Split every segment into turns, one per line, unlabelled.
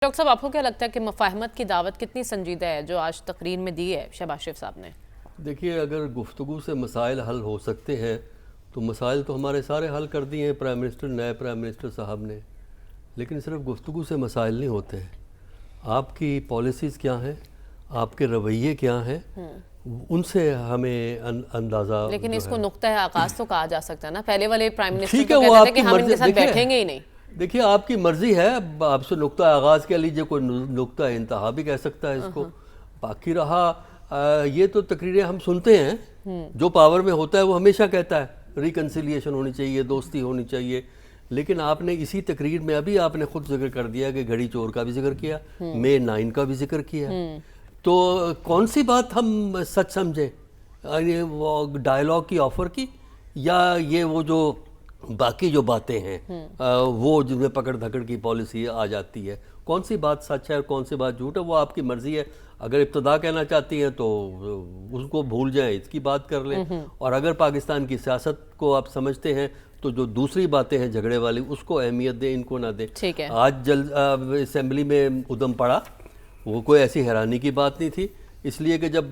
Doctor صاحب آپ کو کیا لگتا ہے کہ مفاہمت کی دعوت کتنی سنجیدہ ہے جو آج تقریر میں دی ہے شہباز شریف صاحب نے؟
دیکھیے، اگر گفتگو سے مسائل حل ہو سکتے ہیں تو مسائل تو ہمارے سارے حل کر دیے ہیں نئے پرائم منسٹر صاحب نے. لیکن صرف گفتگو سے مسائل نہیں ہوتے ہیں. آپ کی پالیسیز کیا ہیں، آپ کے رویے کیا ہیں، ان سے ہمیں اندازہ.
لیکن اس کو نقطہ آغاز تو کہا جا سکتا ہے نا. پہلے والے پرائم منسٹر
ٹھیک
تو
ہے، وہ
کہتے
آپ
تھے
کی
کہ ہم ان کے ساتھ
مرضی.
بیٹھیں گے ہی نہیں.
دیکھیے آپ کی مرضی ہے، آپ سے نقطہ آغاز کہہ لیجئے، کوئی نقطہ انتہا بھی کہہ سکتا ہے اس کو. باقی رہا یہ تو تقریریں ہم سنتے ہیں، جو پاور میں ہوتا ہے وہ ہمیشہ کہتا ہے ریکنسیلیشن ہونی چاہیے، دوستی ہونی چاہیے. لیکن آپ نے اسی تقریر میں ابھی آپ نے خود ذکر کر دیا کہ گھڑی چور کا بھی ذکر کیا، مئی 9 کا بھی ذکر کیا. تو کون سی بات ہم سچ سمجھیں، وہ ڈائیلاگ کی آفر کی، یا یہ وہ جو باقی جو باتیں ہیں وہ جن میں پکڑ دھکڑ کی پالیسی آ جاتی ہے. کون سی بات سچ ہے اور کون سی بات جھوٹ ہے، وہ آپ کی مرضی ہے. اگر ابتدا کہنا چاہتی ہیں تو اس کو بھول جائیں، اس کی بات کر لیں. اور اگر پاکستان کی سیاست کو آپ سمجھتے ہیں تو جو دوسری باتیں ہیں جھگڑے والی، اس کو اہمیت دیں، ان کو نہ دیں. آج اسمبلی میں ادھم پڑا، وہ کوئی ایسی حیرانی کی بات نہیں تھی، اس لیے کہ جب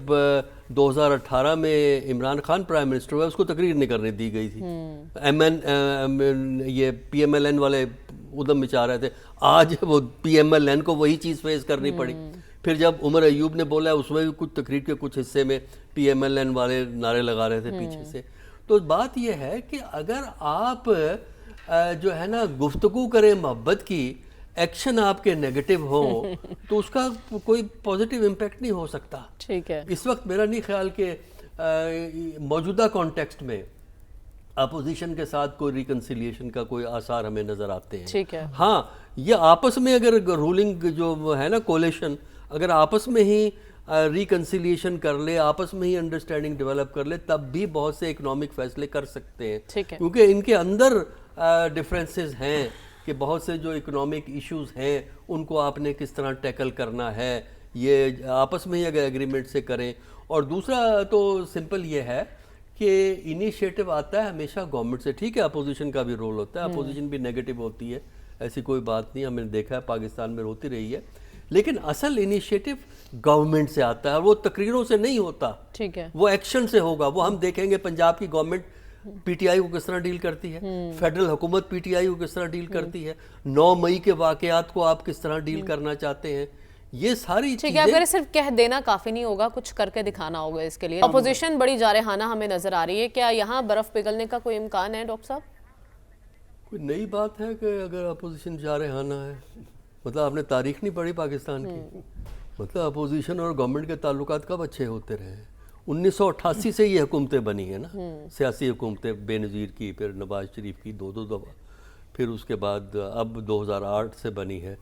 2018 میں عمران خان پرائم منسٹر ہوا، اس کو تقریر نہیں کرنے دی گئی تھی. یہ پی ایم ایل این والے ادھم مچا رہے تھے. آج وہ پی ایم ایل این کو وہی چیز فیس کرنی پڑی. پھر جب عمر ایوب نے بولا، اس میں بھی کچھ تقریر کے کچھ حصے میں پی ایم ایل این والے نعرے لگا رہے تھے پیچھے سے. تو بات یہ ہے کہ اگر آپ جو ہے نا گفتگو کریں محبت کی، ایکشن آپ کے نیگیٹو ہو تو اس کا کوئی پازیٹیو امپیکٹ نہیں ہو سکتا.
ٹھیک ہے،
اس وقت میرا نہیں خیال کہ موجودہ کانٹیکسٹ میں اپوزیشن کے ساتھ کوئی ریکنسیلیشن کا کوئی آثار ہمیں نظر آتے ہیں.
ٹھیک ہے.
ہاں، یہ آپس میں اگر رولنگ جو ہے نا کولیشن، اگر آپس میں ہی ریکنسیلیشن کر لے، آپس میں ہی انڈرسٹینڈنگ ڈیولپ کر لے، تب بھی بہت سے اکنامک فیصلے کر سکتے ہیں. کیونکہ ان کے اندر ڈفرینسز ہیں کہ بہت سے جو اکنامک ایشوز ہیں ان کو آپ نے کس طرح ٹیکل کرنا ہے، یہ آپس میں ہی اگر ایگریمنٹ سے کریں. اور دوسرا تو سمپل یہ ہے کہ انیشیٹو آتا ہے ہمیشہ گورنمنٹ سے. ٹھیک ہے، اپوزیشن کا بھی رول ہوتا ہے، اپوزیشن بھی نیگیٹو ہوتی ہے، ایسی کوئی بات نہیں، ہم نے دیکھا ہے پاکستان میں ہوتی رہی ہے. لیکن اصل انیشیٹو گورنمنٹ سے آتا ہے، وہ تقریروں سے نہیں ہوتا،
ٹھیک ہے،
وہ ایکشن سے ہوگا. وہ ہم دیکھیں گے پنجاب کی گورنمنٹ پی ٹی آئی کو کس طرح ڈیل کرتی ہے، فیڈرل حکومت پی ٹی آئی کو کس طرح ڈیل کرتی ہے، 9 مئی کے واقعات کو آپ کس طرح ڈیل کرنا چاہتے ہیں. یہ ساری چیزیں
اگر صرف کہہ دینا کافی نہیں ہوگا، کچھ کر کے دکھانا ہوگا. اس کے لیے اپوزیشن بڑی جارحانہ ہمیں نظر آ رہی ہے. کیا یہاں برف پگھلنے کا کوئی امکان ہے ڈاکٹر صاحب؟
کوئی نئی بات ہے کہ اگر اپوزیشن جارحانہ ہے؟ مطلب آپ نے تاریخ نہیں پڑھی پاکستان کی؟ مطلب اپوزیشن اور گورنمنٹ کے تعلقات کب اچھے ہوتے رہے ہیں؟ 1988 سے یہ حکومتیں بنی ہیں نا، سیاسی حکومتیں، بے نظیر کی، پھر نواز شریف کی 2 دفعہ، پھر اس کے بعد اب 2008 سے بنی ہے.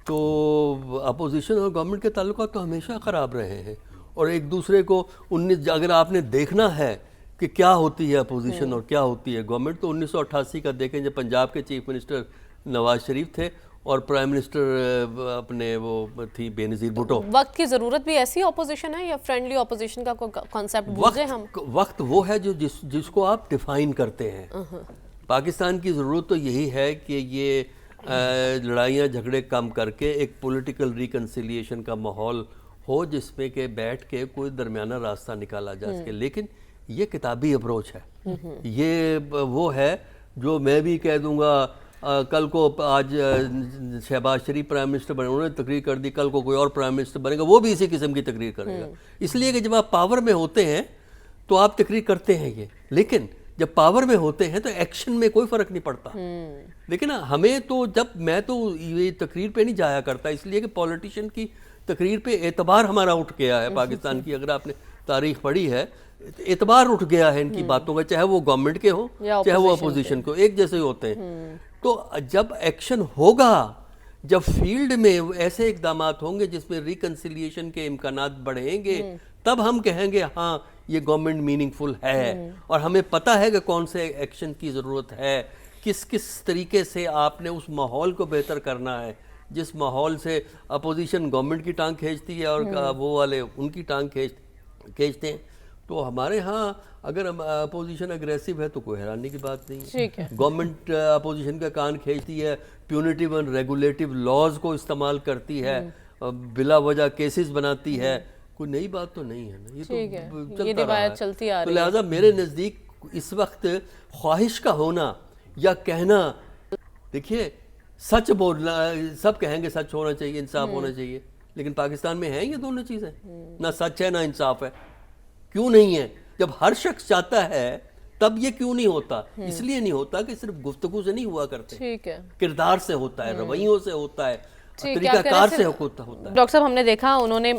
تو اپوزیشن اور گورنمنٹ کے تعلقات تو ہمیشہ خراب رہے ہیں. اور ایک دوسرے کو اگر آپ نے دیکھنا ہے کہ کیا ہوتی ہے اپوزیشن اور کیا ہوتی ہے گورنمنٹ، تو 1988 کا دیکھیں جب پنجاب کے چیف منسٹر نواز شریف تھے اور پرائم منسٹر اپنے وہ تھی بے نظیر بھٹو.
وقت کی ضرورت بھی ایسی اپوزیشن ہے یا فرینڈلی اپوزیشن کا کوئی کانسیپٹ بھولیں ہم؟
وقت وہ ہے جس کو آپ ڈیفائن کرتے ہیں. پاکستان کی ضرورت تو یہی ہے کہ یہ لڑائیاں جھگڑے کم کر کے ایک پولیٹیکل ریکنسیلیشن کا ماحول ہو، جس میں کہ بیٹھ کے کوئی درمیانہ راستہ نکالا جا سکے. لیکن یہ کتابی اپروچ ہے، یہ وہ ہے جو میں بھی کہہ دوں گا کل کو آج شہباز شریف پرائم منسٹر بنے، انہوں نے تقریر کر دی، کل کو کوئی اور پرائم منسٹر بنے گا، وہ بھی اسی قسم کی تقریر کرے گا. اس لیے کہ جب آپ پاور میں ہوتے ہیں تو آپ تقریر کرتے ہیں یہ، لیکن جب پاور میں ہوتے ہیں تو ایکشن میں کوئی فرق نہیں پڑتا. لیکن ہمیں تو میں تو یہ تقریر پہ نہیں جایا کرتا، اس لیے کہ پولیٹیشین کی تقریر پہ اعتبار ہمارا اٹھ گیا ہے. پاکستان کی اگر آپ نے تاریخ پڑھی ہے، اعتبار اٹھ گیا ہے ان کی باتوں کا، چاہے وہ گورنمنٹ کے ہوں چاہے وہ اپوزیشن کو، ایک جیسے ہی ہوتے ہیں. تو جب ایکشن ہوگا، جب فیلڈ میں ایسے اقدامات ہوں گے جس میں ریکنسیلیشن کے امکانات بڑھیں گے، تب ہم کہیں گے ہاں یہ گورنمنٹ میننگ فل ہے. اور ہمیں پتہ ہے کہ کون سے ایکشن کی ضرورت ہے، کس طریقے سے آپ نے اس ماحول کو بہتر کرنا ہے جس ماحول سے اپوزیشن گورنمنٹ کی ٹانگ کھینچتی ہے اور وہ والے ان کی ٹانگ کھینچتے ہیں. تو ہمارے ہاں اگر اپوزیشن اگریسو ہے تو کوئی حیرانی کی بات نہیں ہے. گورنمنٹ اپوزیشن کا کان کھینچتی ہے پیونیٹیو اینڈ ریگولیٹو لاز کو استعمال کرتی ہے, بلا وجہ کیسز بناتی ہے, کوئی نئی بات تو نہیں ہے نا, یہ تو
یہ روایت چلتی آ
تو
رہی ہے.
لہٰذا میرے نزدیک اس وقت خواہش کا ہونا یا کہنا, دیکھیے سچ بولنا, سب کہیں گے سچ ہونا چاہیے, انصاف ہونا چاہیے, لیکن پاکستان میں ہیں یہ دونوں چیزیں, نہ سچ ہے نہ انصاف ہے. کیوں نہیں ہے؟ جب ہر شخص چاہتا ہے تب یہ کیوں نہیں ہوتا؟ اس لیے نہیں ہوتا کہ صرف گفتگو سے نہیں ہوا کرتے,
ٹھیک ہے,
کردار سے ہوتا ہے, رویوں سے ہوتا ہے, طریقہ کار سے ہوتا ہے.
ڈاکٹر صاحب ہم نے دیکھا انہوں نے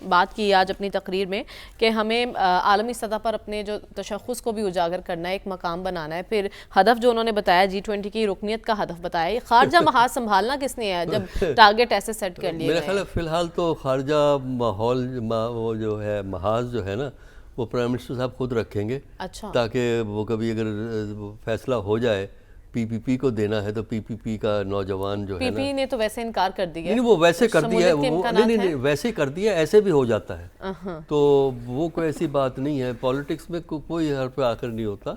بات کی آج اپنی تقریر میں کہ ہمیں عالمی سطح پر اپنے جو تشخص کو بھی اجاگر کرنا ہے, ایک مقام بنانا ہے. پھر ہدف جو انہوں نے بتایا G20 کی رکنیت کا ہدف بتایا, یہ خارجہ محاذ سنبھالنا کس نے ہے جب ٹارگٹ ایسے سیٹ کر لیے
میرا
گئے
خیال ہے فی الحال تو خارجہ ماحول وہ جو ہے محاذ جو ہے نا وہ پرائم منسٹر صاحب خود رکھیں گے,
اچھا,
تاکہ وہ کبھی اگر فیصلہ ہو جائے PPP کو دینا ہے تو PPP کا نوجوان جو ہے نا,
PPP نے تو ویسے انکار کر دیا,
نہیں وہ ویسے کر دیا ہے, نہیں ویسے کر دیا, ایسے بھی ہو جاتا ہے, تو وہ کوئی ایسی بات نہیں ہے. پالیٹکس میں کوئی حرف آخر نہیں ہوتا,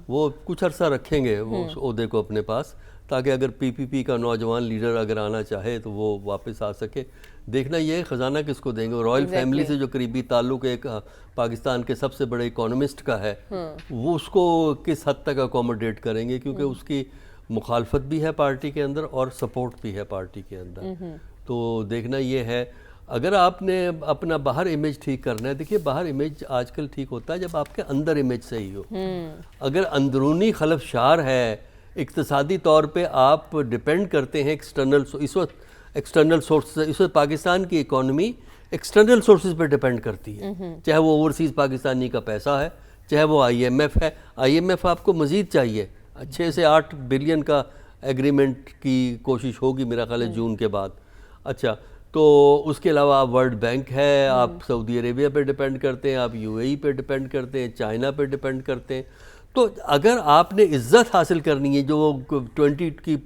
وہ کچھ عرصہ رکھیں گے وہ اس عہدے کو اپنے پاس, تاکہ اگر PPP کا نوجوان لیڈر اگر آنا چاہے تو وہ واپس آ سکے. دیکھنا یہ خزانہ کس کو دیں گے. رائل فیملی سے جو قریبی تعلق ایک پاکستان کے سب سے بڑے اکانومسٹ کا ہے, وہ اس کو کس حد تک اکوموڈیٹ کریں گے, کیونکہ اس کی مخالفت بھی ہے پارٹی کے اندر اور سپورٹ بھی ہے پارٹی کے اندر. تو دیکھنا یہ ہے, اگر آپ نے اپنا باہر امیج ٹھیک کرنا ہے, دیکھیے باہر امیج آج کل ٹھیک ہوتا ہے جب آپ کے اندر امیج صحیح ہو. اگر اندرونی خلفشار ہے, اقتصادی طور پہ آپ ڈپینڈ کرتے ہیں ایکسٹرنل, اس وقت ایکسٹرنل سورسز, اس وقت پاکستان کی اکانومی ایکسٹرنل سورسز پہ ڈپینڈ کرتی ہے, چاہے وہ اوورسیز پاکستانی کا پیسہ ہے, چاہے وہ IMF ہے. IMF آپ کو مزید چاہیے, 6 سے 8 بلین کا ایگریمنٹ کی کوشش ہوگی میرا خیال ہے جون کے بعد. اچھا, تو اس کے علاوہ آپ ورلڈ بینک ہے, آپ سعودی عربیہ پہ ڈپینڈ کرتے ہیں, آپ UAE پہ ڈپینڈ کرتے ہیں, چائنا پہ ڈپینڈ کرتے ہیں. تو اگر آپ نے عزت حاصل کرنی ہے, جو 20 کی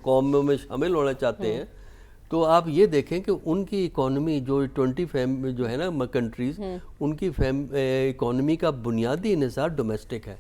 قوموں میں شامل ہونا چاہتے ہیں, تو آپ یہ دیکھیں کہ ان کی اکانومی جو 20 جو ہے نا کنٹریز, ان کی اکانومی کا بنیادی انحصار ڈومیسٹک ہے.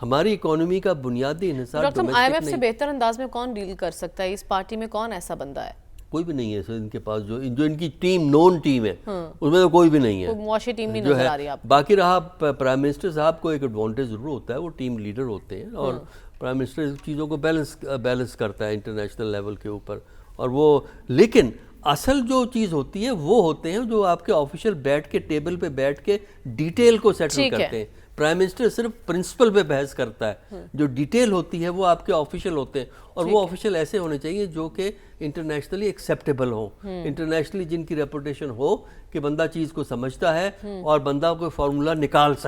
ہماری اکانومی کا بنیادی انحصار ڈومیسٹک نہیں.
IMF سے بہتر انداز میں کون ڈیل کر سکتا ہے؟ اس پارٹی میں کون ایسا بندہ ہے؟
کوئی بھی نہیں ہے سر ان کے پاس, جو ان کی ٹیم نون ٹیم ہے اس میں تو کوئی بھی نہیں ہے,
معاشی ٹیم نہیں نظر آ رہی آپ.
باقی رہا پرائم منسٹر صاحب کو ایک ایڈوانٹیج ضرور ہوتا ہے, وہ ٹیم لیڈر ہوتے ہیں, اور پرائم منسٹر چیزوں کو بیلنس کرتا ہے انٹرنیشنل لیول کے اوپر. اور وہ لیکن اصل جو چیز ہوتی ہے وہ ہوتے ہیں جو آپ کے آفیشیل بیٹھ کے ٹیبل پہ بیٹھ کے ڈیٹیل کو سیٹل کرتے ہیں. پرائم منسٹر صرف پرنسپل پہ بحث کرتا ہے, جو ڈیٹیل ہوتی ہے وہ آپ کے آفیشیل ہوتے ہیں, اور وہ آفیشیل ایسے ہونے چاہیے جو کہ انٹرنیشنلی ایکسیپٹیبل ہوں, انٹرنیشنلی جن کی ریپوٹیشن ہو کہ بندہ چیز کو سمجھتا ہے اور بندہ کوئی فارمولا نکال سکتا ہے.